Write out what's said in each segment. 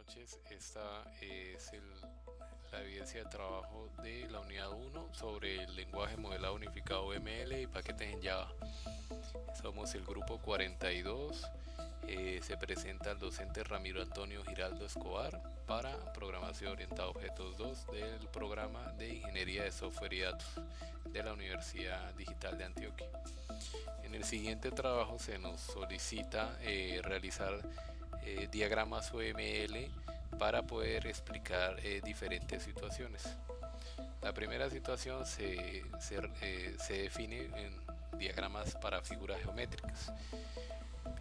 noches. Esta es la evidencia de trabajo de la unidad 1 sobre el lenguaje modelado unificado ML y paquetes en Java. Somos el grupo 42. Se presenta el docente Ramiro Antonio Giraldo Escobar para programación orientada a objetos 2 del programa de Ingeniería de Software y Datos de la Universidad Digital de Antioquia. En el siguiente trabajo se nos solicita realizar diagramas UML para poder explicar diferentes situaciones. La primera situación se define en diagramas para figuras geométricas.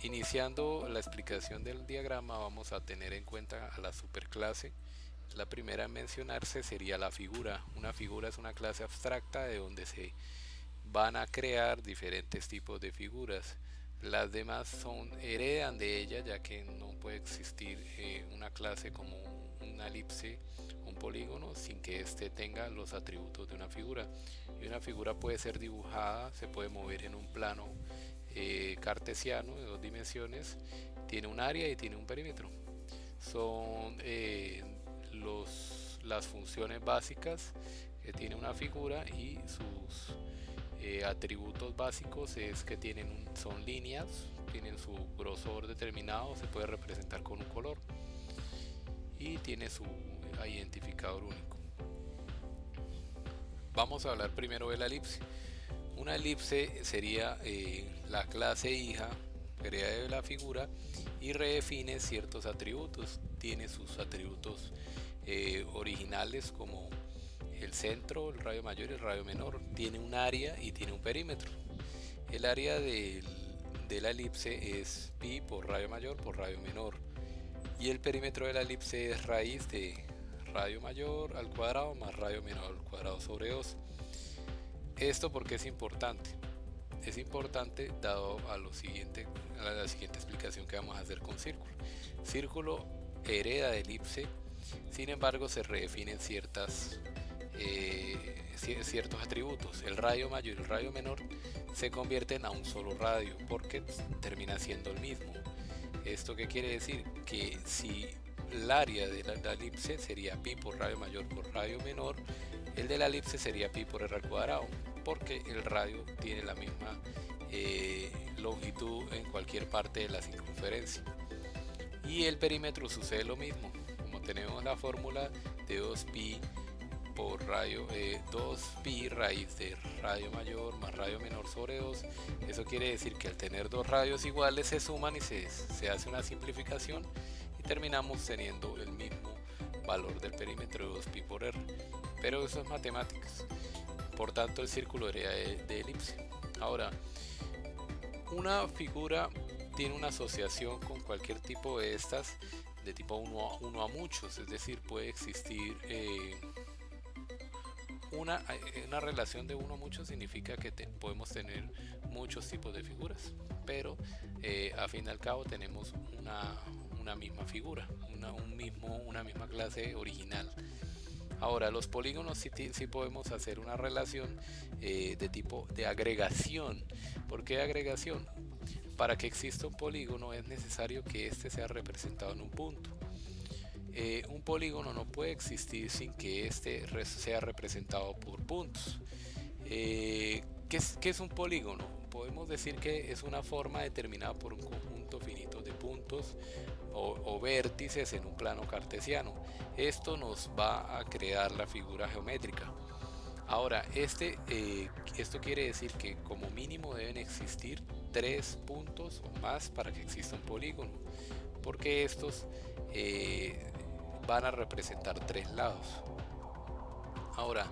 Iniciando la explicación del diagrama vamos a tener en cuenta a la superclase. La primera en mencionarse sería la figura. Una figura es una clase abstracta de donde se van a crear diferentes tipos de figuras. Las demás heredan de ella, ya que no puede existir una clase como una elipse, un polígono, sin que éste tenga los atributos de una figura. Y una figura puede ser dibujada, se puede mover en un plano cartesiano de 2 dimensiones, tiene un área y tiene un perímetro. Son las funciones básicas que tiene una figura, y sus atributos básicos es que son líneas, tienen su grosor determinado, se puede representar con un color y tiene su identificador único. Vamos a hablar primero de la elipse. Una elipse sería la clase hija hereda de la figura y redefine ciertos atributos. Tiene sus atributos originales como el centro, el radio mayor y el radio menor. Tiene un área y tiene un perímetro. El área de la elipse es pi por radio mayor por radio menor, y el perímetro de la elipse es raíz de radio mayor al cuadrado más radio menor al cuadrado sobre 2. Esto porque es importante. Es importante dado a la siguiente explicación que vamos a hacer con círculo. Círculo hereda de elipse, sin embargo se redefinen ciertos atributos. El radio mayor y el radio menor se convierten a un solo radio porque termina siendo el mismo. ¿Esto qué quiere decir? Que si el área de la elipse sería pi por radio mayor por radio menor, el de la elipse sería pi por r al cuadrado, porque el radio tiene la misma longitud en cualquier parte de la circunferencia. Y el perímetro sucede lo mismo. Como tenemos la fórmula de 2pi por 2pi raíz de radio mayor más radio menor sobre 2, eso quiere decir que al tener dos radios iguales se suman y se hace una simplificación y terminamos teniendo el mismo valor del perímetro de 2pi por r. Pero eso es matemáticas, por tanto el círculo hereda de elipse. Ahora, una figura tiene una asociación con cualquier tipo de estas de tipo 1 a muchos, es decir, puede existir una relación de 1 a muchos. Significa que podemos tener muchos tipos de figuras, pero a fin y al cabo tenemos una misma figura, una misma clase original. Ahora, los polígonos sí podemos hacer una relación de tipo de agregación. ¿Por qué agregación? Para que exista un polígono es necesario que éste sea representado en un punto. Un polígono no puede existir sin que éste sea representado por puntos. ¿Qué es un polígono? Podemos decir que es una forma determinada por un conjunto finito de puntos o vértices en un plano cartesiano. Esto nos va a crear la figura geométrica. Ahora, esto quiere decir que como mínimo deben existir 3 puntos o más para que exista un polígono, porque estos van a representar 3 lados. Ahora,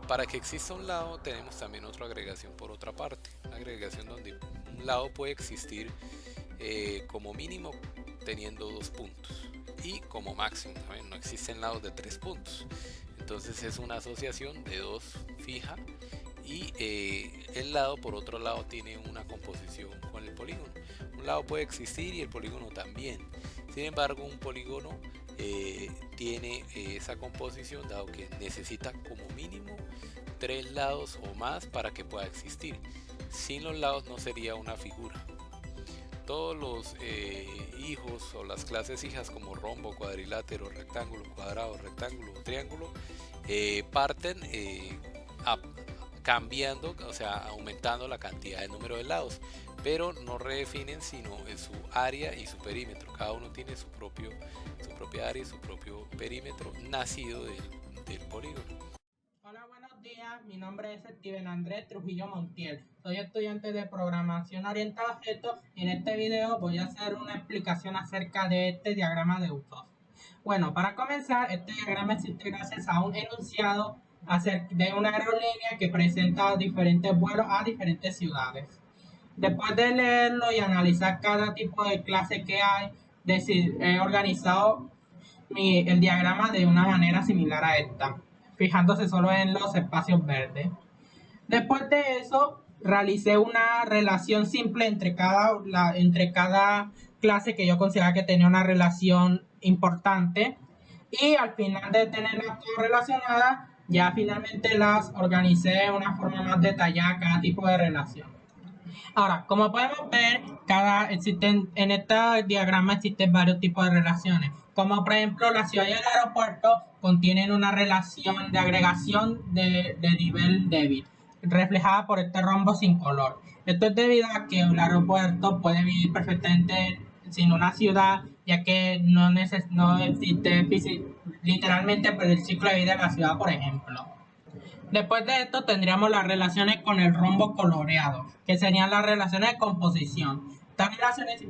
para que exista un lado tenemos también otra agregación por otra parte, una agregación donde un lado puede existir como mínimo teniendo 2 puntos y como máximo también no existen lados de 3 puntos. Entonces es una asociación de 2 fija, y el lado por otro lado tiene una composición con el polígono. Un lado puede existir y el polígono también. Sin embargo, un polígono tiene esa composición dado que necesita como mínimo 3 lados o más para que pueda existir. Sin los lados no sería una figura. todos los hijos o las clases hijas como rombo, cuadrilátero, rectángulo, cuadrado, rectángulo, triángulo, parten a- cambiando, o sea, aumentando la cantidad de número de lados, pero no redefinen sino en su área y su perímetro. Cada uno tiene su propia área y su propio perímetro nacido del polígono. Hola, buenos días. Mi nombre es Steven Andrés Trujillo Montiel. Soy estudiante de programación orientada a objetos y en este video voy a hacer una explicación acerca de este diagrama de usos. Bueno, para comenzar, este diagrama existe gracias a un enunciado de una aerolínea que presenta diferentes vuelos a diferentes ciudades. Después de leerlo y analizar cada tipo de clase que hay, he organizado el diagrama de una manera similar a esta, fijándose solo en los espacios verdes. Después de eso, realicé una relación simple entre cada clase que yo consideraba que tenía una relación importante. Y al final de tenerlas todas relacionadas, ya finalmente las organicé de una forma más detallada cada tipo de relación. Ahora, como podemos ver, en este diagrama existen varios tipos de relaciones. Como por ejemplo, la ciudad y el aeropuerto contienen una relación de agregación de nivel débil, reflejada por este rombo sin color. Esto es debido a que el aeropuerto puede vivir perfectamente sin una ciudad, ya que no existe literalmente por el ciclo de vida de la ciudad, por ejemplo. Después de esto tendríamos las relaciones con el rombo coloreado, que serían las relaciones de composición. Estas relaciones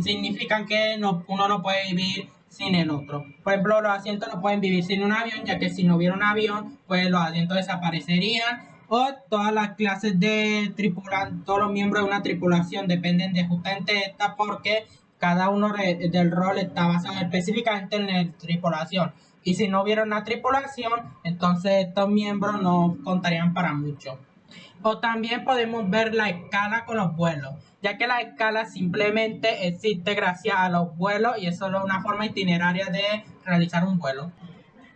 significan que uno no puede vivir sin el otro. Por ejemplo, los asientos no pueden vivir sin un avión, ya que si no hubiera un avión, pues los asientos desaparecerían. O todas las clases de tripulantes, todos los miembros de una tripulación dependen de justamente esta, porque cada uno del rol está basado específicamente en la tripulación. Y si no hubiera una tripulación, entonces estos miembros no contarían para mucho. O también podemos ver la escala con los vuelos, ya que la escala simplemente existe gracias a los vuelos y es solo una forma itineraria de realizar un vuelo.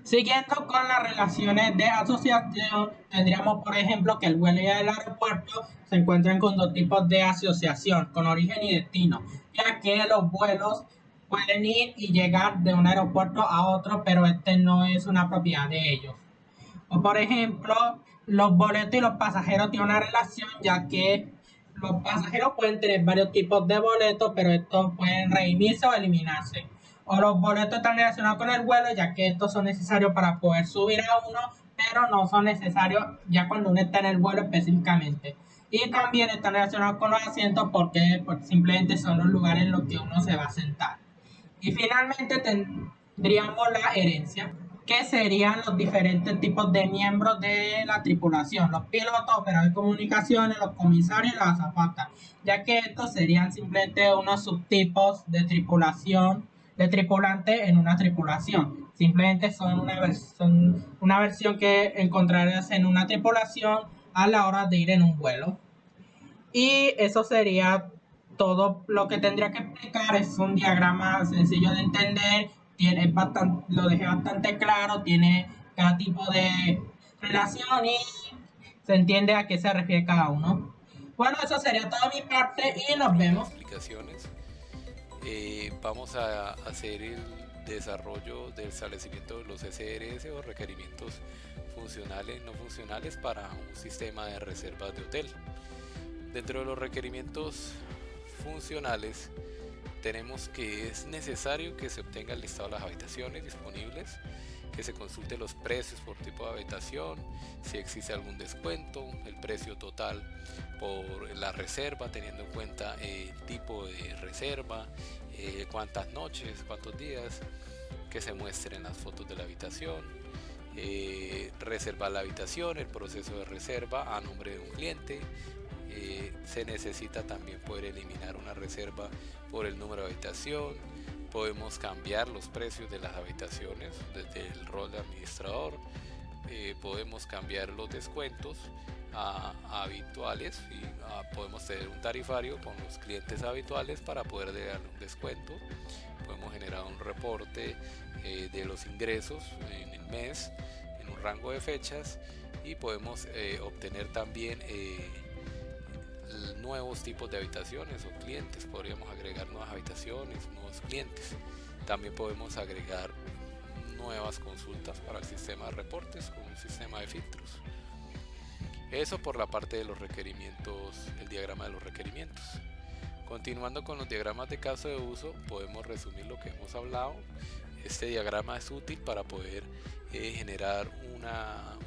Siguiendo con las relaciones de asociación, tendríamos por ejemplo que el vuelo y el aeropuerto se encuentran con dos tipos de asociación, con origen y destino, ya que los vuelos pueden ir y llegar de un aeropuerto a otro, pero este no es una propiedad de ellos. O por ejemplo, los boletos y los pasajeros tienen una relación, ya que los pasajeros pueden tener varios tipos de boletos, pero estos pueden redimirse o eliminarse. O los boletos están relacionados con el vuelo, ya que estos son necesarios para poder subir a uno, pero no son necesarios ya cuando uno está en el vuelo específicamente. Y también están relacionados con los asientos porque simplemente son los lugares en los que uno se va a sentar. Y finalmente tendríamos la herencia, que serían los diferentes tipos de miembros de la tripulación, los pilotos, operadores de comunicaciones, los comisarios y las azafatas, ya que estos serían simplemente unos subtipos de tripulación, de tripulante en una tripulación. Simplemente son una versión que encontrarás en una tripulación a la hora de ir en un vuelo. Y eso sería todo lo que tendría que explicar. Es un diagrama sencillo de entender, lo dejé bastante claro, tiene cada tipo de relación y se entiende a qué se refiere cada uno. Bueno, eso sería toda mi parte y nos vemos. Explicaciones. Vamos a hacer el desarrollo del establecimiento de los SRS o requerimientos funcionales no funcionales para un sistema de reservas de hotel. Dentro de los requerimientos funcionales tenemos que es necesario que se obtenga el listado de las habitaciones disponibles, que se consulte los precios por tipo de habitación, si existe algún descuento, el precio total por la reserva teniendo en cuenta el tipo de reserva, cuántas noches, cuántos días, que se muestren las fotos de la habitación, reservar la habitación, el proceso de reserva a nombre de un cliente. Se necesita también poder eliminar una reserva por el número de habitación. Podemos cambiar los precios de las habitaciones desde el rol de administrador. Podemos cambiar los descuentos a habituales y podemos tener un tarifario con los clientes habituales para poder darle un descuento. Podemos generar un reporte de los ingresos en el mes en un rango de fechas y podemos obtener también el nuevos tipos de habitaciones o clientes. Podríamos agregar nuevas habitaciones, nuevos clientes. También podemos agregar nuevas consultas para el sistema de reportes con un sistema de filtros. Eso por la parte de los requerimientos, el diagrama de los requerimientos. Continuando con los diagramas de caso de uso, podemos resumir lo que hemos hablado. Este diagrama es útil para poder generar un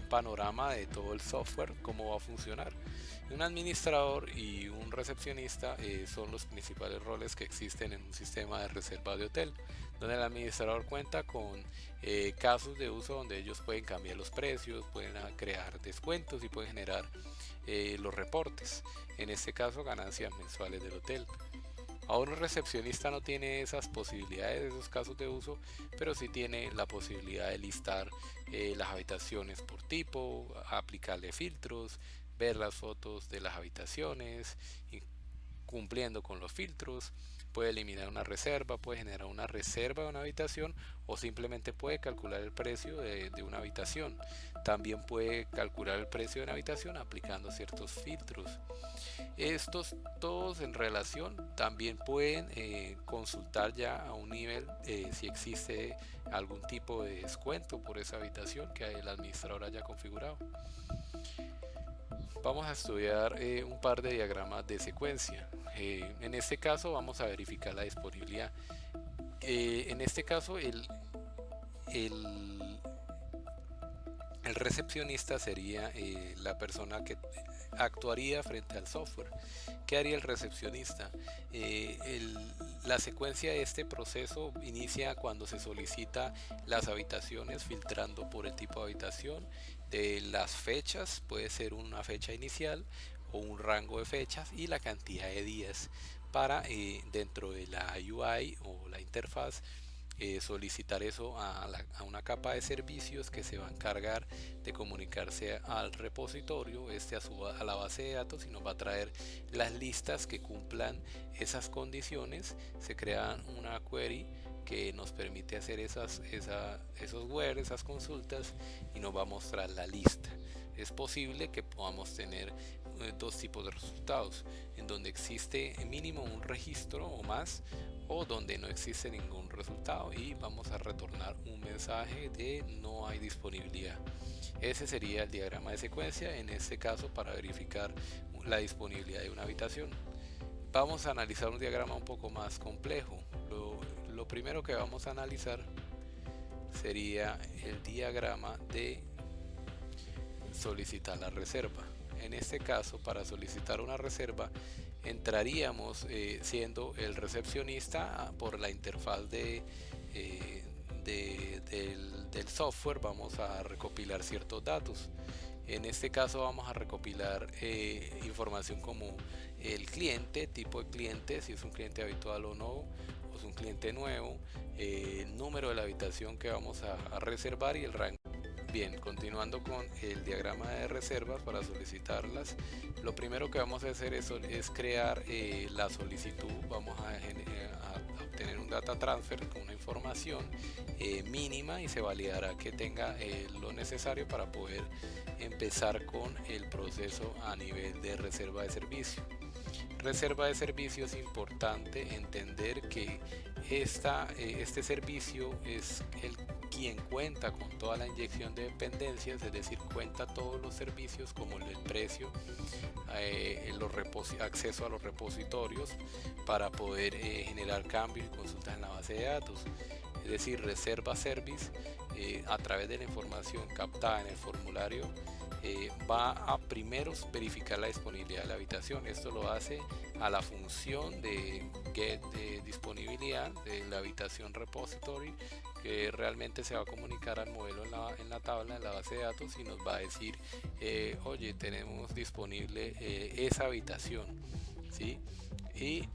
panorama de todo el software, cómo va a funcionar. Un administrador y un recepcionista son los principales roles que existen en un sistema de reserva de hotel, donde el administrador cuenta con casos de uso donde ellos pueden cambiar los precios, pueden crear descuentos y pueden generar los reportes, en este caso ganancias mensuales del hotel. Ahora un recepcionista no tiene esas posibilidades, esos casos de uso, pero sí tiene la posibilidad de listar las habitaciones por tipo, aplicarle filtros, ver las fotos de las habitaciones, y cumpliendo con los filtros, puede eliminar una reserva, puede generar una reserva de una habitación o simplemente puede calcular el precio de una habitación. También puede calcular el precio de una habitación aplicando ciertos filtros. Estos todos en relación también pueden consultar ya a un nivel si existe algún tipo de descuento por esa habitación que el administrador haya configurado. Vamos a estudiar un par de diagramas de secuencia. En este caso vamos a verificar la disponibilidad. En este caso el recepcionista sería la persona que actuaría frente al software. ¿Qué haría el recepcionista? La secuencia de este proceso inicia cuando se solicita las habitaciones, filtrando por el tipo de habitación, de las fechas, puede ser una fecha inicial o un rango de fechas, y la cantidad de días para dentro de la UI o la interfaz solicitar eso a una capa de servicios que se va a encargar de comunicarse al repositorio, a la base de datos, y nos va a traer las listas que cumplan esas condiciones. Se crea una query que nos permite hacer esos where, esas consultas, y nos va a mostrar la lista. Es posible que podamos tener dos tipos de resultados, en donde existe mínimo un registro o más, o donde no existe ningún resultado y vamos a retornar un mensaje de no hay disponibilidad. Ese sería el diagrama de secuencia, en este caso para verificar la disponibilidad de una habitación. Vamos a analizar un diagrama un poco más complejo. Lo primero que vamos a analizar sería el diagrama de solicitar la reserva. En este caso, para solicitar una reserva, entraríamos siendo el recepcionista por la interfaz del software. Vamos a recopilar ciertos datos. En este caso vamos a recopilar información como el cliente, tipo de cliente, si es un cliente habitual o no, o es un cliente nuevo, el número de la habitación que vamos a reservar y el rango. Bien, continuando con el diagrama de reservas para solicitarlas, lo primero que vamos a hacer es crear la solicitud. Vamos a obtener un data transfer con una información mínima y se validará que tenga lo necesario para poder empezar con el proceso a nivel de reserva de servicio. Reserva de servicio, es importante entender que este servicio es quien cuenta con toda la inyección de dependencias, es decir, cuenta todos los servicios como el precio, acceso a los repositorios para poder generar cambios y consultas en la base de datos. Es decir, reserva service a través de la información captada en el formulario va a primero verificar la disponibilidad de la habitación. Esto lo hace a la función de get de disponibilidad de la habitación repository, que realmente se va a comunicar al modelo en la tabla, en la base de datos, y nos va a decir oye, tenemos disponible esa habitación, ¿sí? Y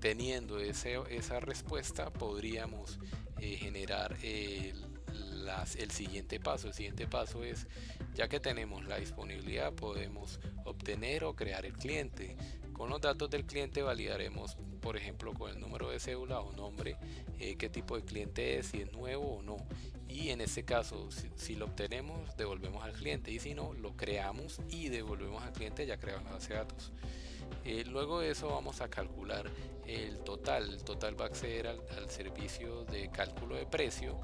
teniendo esa respuesta podríamos generar el siguiente paso. El siguiente paso es, ya que tenemos la disponibilidad, podemos obtener o crear el cliente. Con los datos del cliente validaremos, por ejemplo, con el número de cédula o nombre, qué tipo de cliente es, si es nuevo o no. Y en este caso, si lo obtenemos, devolvemos al cliente, y si no, lo creamos y devolvemos al cliente ya creado en la base de datos. Luego de eso vamos a calcular el total. El total va a acceder al servicio de cálculo de precio.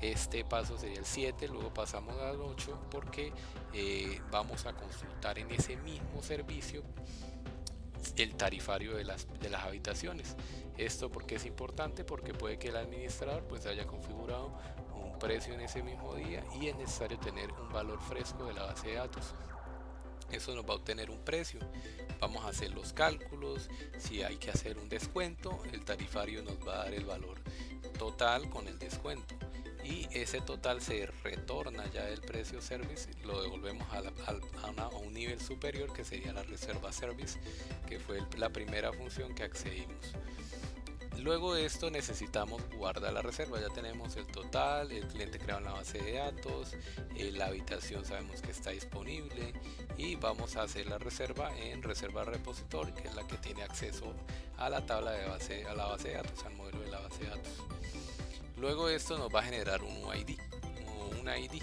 Este paso sería el 7, luego pasamos al 8 porque vamos a consultar en ese mismo servicio el tarifario de las habitaciones. Esto porque es importante, porque puede que el administrador pues haya configurado un precio en ese mismo día y es necesario tener un valor fresco de la base de datos. Eso nos va a obtener un precio. Vamos a hacer los cálculos. Si hay que hacer un descuento, el tarifario nos va a dar el valor total con el descuento. Y ese total se retorna ya del precio service, lo devolvemos a un nivel superior que sería la reserva service, que fue la primera función que accedimos. Luego de esto necesitamos guardar la reserva. Ya tenemos el total, el cliente creado en la base de datos, la habitación sabemos que está disponible y vamos a hacer la reserva en reserva repository, que es la que tiene acceso a la tabla de base, a la base de datos, al modelo de la base de datos. Luego esto nos va a generar un ID, una ID.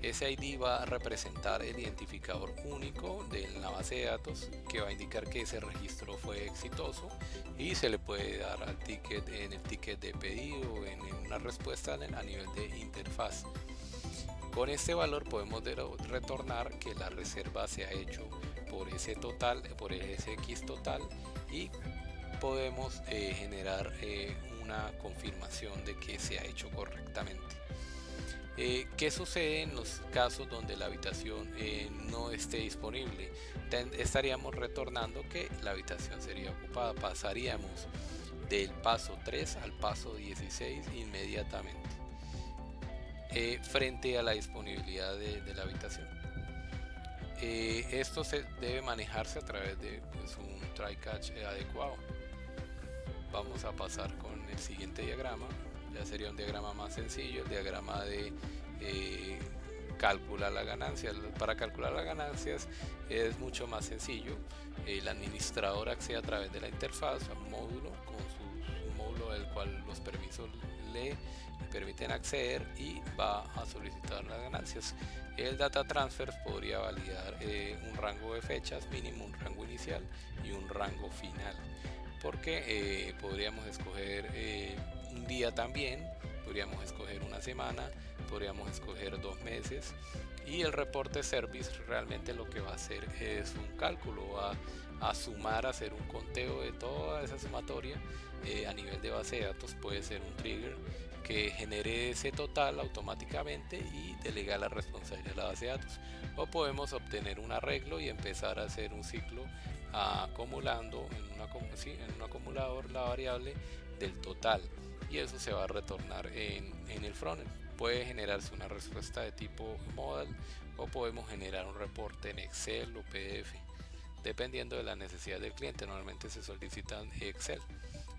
Ese ID va a representar el identificador único de la base de datos que va a indicar que ese registro fue exitoso y se le puede dar al ticket en el ticket de pedido, en una respuesta a nivel de interfaz. Con este valor podemos retornar que la reserva se ha hecho por ese total, por ese X total, y podemos generar una confirmación de que se ha hecho correctamente. ¿Qué sucede en los casos donde la habitación no esté disponible? Estaríamos retornando que la habitación sería ocupada. Pasaríamos del paso 3 al paso 16 inmediatamente frente a la disponibilidad de la habitación. Esto se debe manejarse a través de pues, un try catch adecuado. Vamos a pasar con el siguiente diagrama. Ya sería un diagrama más sencillo, el diagrama de calcular las ganancias. Para calcular las ganancias es mucho más sencillo. El administrador accede a través de la interfaz a un módulo, un módulo del cual los permisos le permiten acceder y va a solicitar las ganancias. El data transfer podría validar un rango de fechas mínimo, un rango inicial y un rango final, porque podríamos escoger un día también, podríamos escoger una semana, podríamos escoger 2 meses, y el reporte service realmente lo que va a hacer es un cálculo, va a sumar, a hacer un conteo de toda esa sumatoria a nivel de base de datos. Puede ser un trigger que genere ese total automáticamente y delegar la responsabilidad de la base de datos, o podemos obtener un arreglo y empezar a hacer un ciclo acumulando en un acumulador la variable del total, y eso se va a retornar en el frontend. Puede generarse una respuesta de tipo modal o podemos generar un reporte en Excel o PDF dependiendo de la necesidad del cliente. Normalmente se solicitan Excel,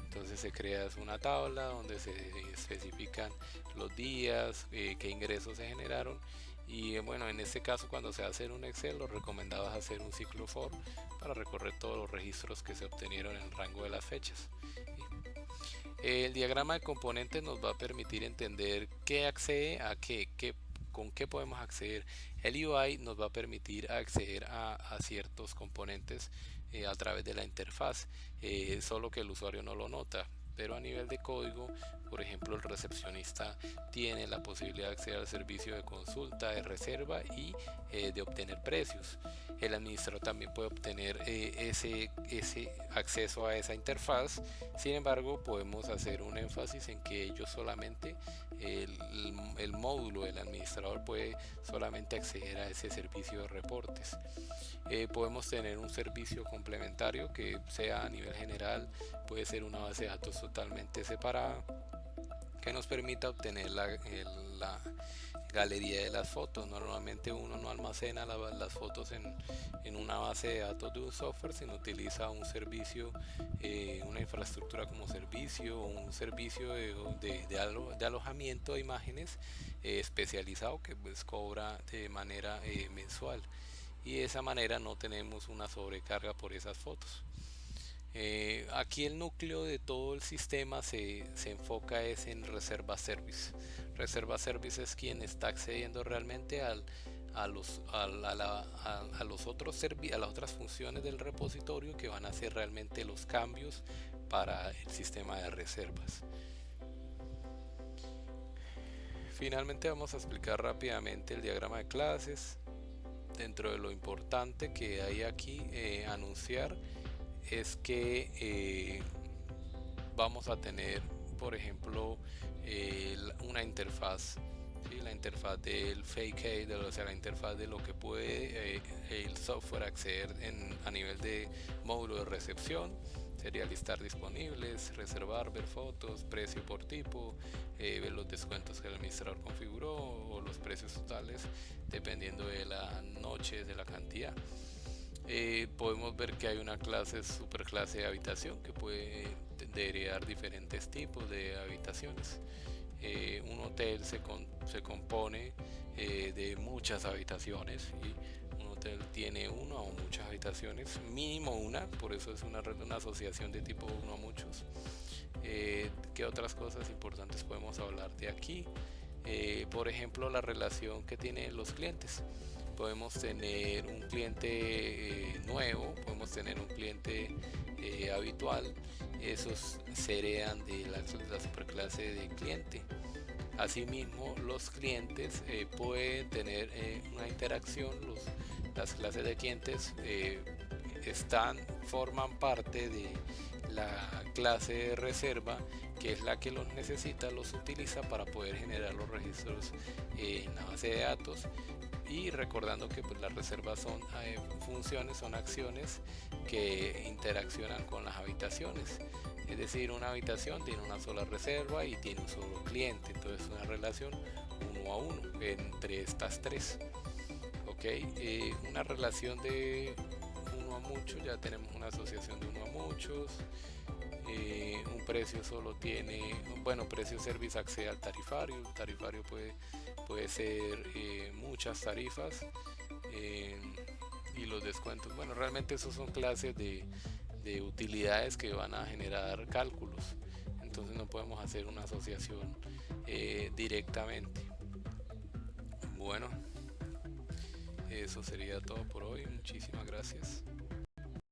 entonces se crea una tabla donde se especifican los días, qué ingresos se generaron. Y bueno, en este caso cuando se hace en un Excel, lo recomendado es hacer un ciclo for para recorrer todos los registros que se obtenieron en el rango de las fechas. El diagrama de componentes nos va a permitir entender qué accede a con qué podemos acceder. El UI nos va a permitir acceder a ciertos componentes a través de la interfaz, solo que el usuario no lo nota. Pero a nivel de código, por ejemplo, el recepcionista tiene la posibilidad de acceder al servicio de consulta, de reserva y de obtener precios. El administrador también puede obtener ese acceso a esa interfaz. Sin embargo, podemos hacer un énfasis en que ellos solamente, el módulo del administrador puede solamente acceder a ese servicio de reportes. Podemos tener un servicio complementario que sea a nivel general, puede ser una base de datos totalmente separada que nos permita obtener la galería de las fotos. Normalmente uno no almacena las fotos en una base de datos de un software, sino utiliza un servicio, una infraestructura como servicio, o un servicio de alojamiento de imágenes especializado que pues cobra de manera mensual, y de esa manera no tenemos una sobrecarga por esas fotos. Aquí el núcleo de todo el sistema se enfoca es en reserva service. Reserva service es quien está accediendo realmente a las otras funciones del repositorio que van a hacer realmente los cambios para el sistema de reservas. Finalmente vamos a explicar rápidamente el diagrama de clases. Dentro de lo importante que hay aquí anunciar es que vamos a tener, por ejemplo, una interfaz, ¿sí? La interfaz del fake, o sea, la interfaz de lo que puede el software acceder a nivel de módulo de recepción. Sería listar disponibles, reservar, ver fotos, precio por tipo, ver los descuentos que el administrador configuró o los precios totales dependiendo de la noche, de la cantidad. Podemos ver que hay una clase, superclase de habitación, que puede heredar diferentes tipos de habitaciones. Un hotel se compone de muchas habitaciones, y un hotel tiene una o muchas habitaciones, mínimo una, por eso es una asociación de tipo uno a muchos. ¿Qué otras cosas importantes podemos hablar de aquí? Por ejemplo, la relación que tienen los clientes. Podemos tener un cliente nuevo, podemos tener un cliente habitual. Esos se heredan de la superclase de cliente. Asimismo, los clientes pueden tener una interacción. Las clases de clientes forman parte de la clase de reserva, que es la que los necesita, los utiliza para poder generar los registros en la base de datos. Y recordando que pues, las reservas son funciones, son acciones que interaccionan con las habitaciones. Es decir, una habitación tiene una sola reserva y tiene un solo cliente. Entonces, una relación uno a uno entre estas tres. Una relación de uno a muchos, ya tenemos una asociación de uno a muchos. Un precio solo tiene, precio service accede al tarifario. El tarifario puede ser muchas tarifas, y los descuentos, realmente esos son clases de utilidades que van a generar cálculos, entonces no podemos hacer una asociación directamente. Bueno, eso sería todo por hoy, muchísimas gracias.